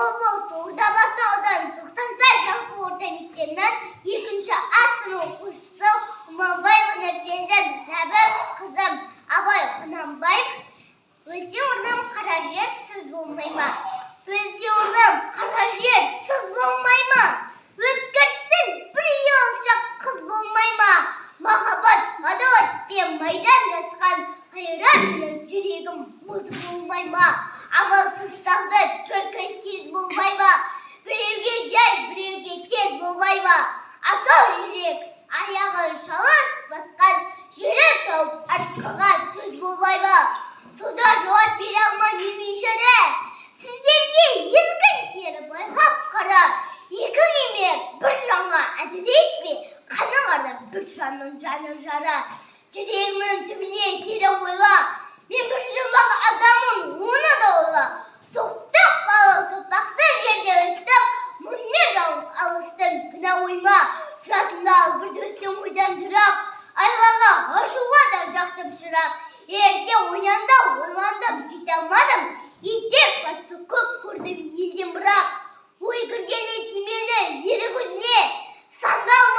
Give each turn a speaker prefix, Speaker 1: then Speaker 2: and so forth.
Speaker 1: облысы Ордабасы ауданы 90 жалпы орта мектебінің 2-ші А сынып оқушысы Құманбаева Нәрсенза қызы Абай Құнанбаев. Өлсе орным қара жер, сіз болмай ма? Өлсе орным қара жер, сіз болмай ма? Өткірттің бір елшақ қыз болмай ма? Махаббат адуатпен майдандасқан қайран менің жүрегім мұз болмай ма? Амалсыз сағды көркөз тез болмай ма? Біреуге жай, біреуге тез болмай ма? Асау жүрек аяғы шалыс басқан жүрек тауып артқыға сөз болмай ма? Суда жауап бере алмай немешері, сіздерге еркін тері байғап қара, екі кеме бір жанға әділет пе, қаны қарды бір жанның жаны жара. Жүрегімнің түбіне тері ойла, мен бір жұмбақ адамым, оны да ойла. Соқтық балы соқпақсыз жерде өстім, мұнымен жалғыз алыстым, кінә ойма. Жасымда ал бір дөстің ойдан жырақ, айлаға ашуға да жақтым шырақ. Ерте ойнанда ойландым, жете алмадым, етек басты көп көрдім елден бірақ. Ой кіргені тимені ері көзіне, сандал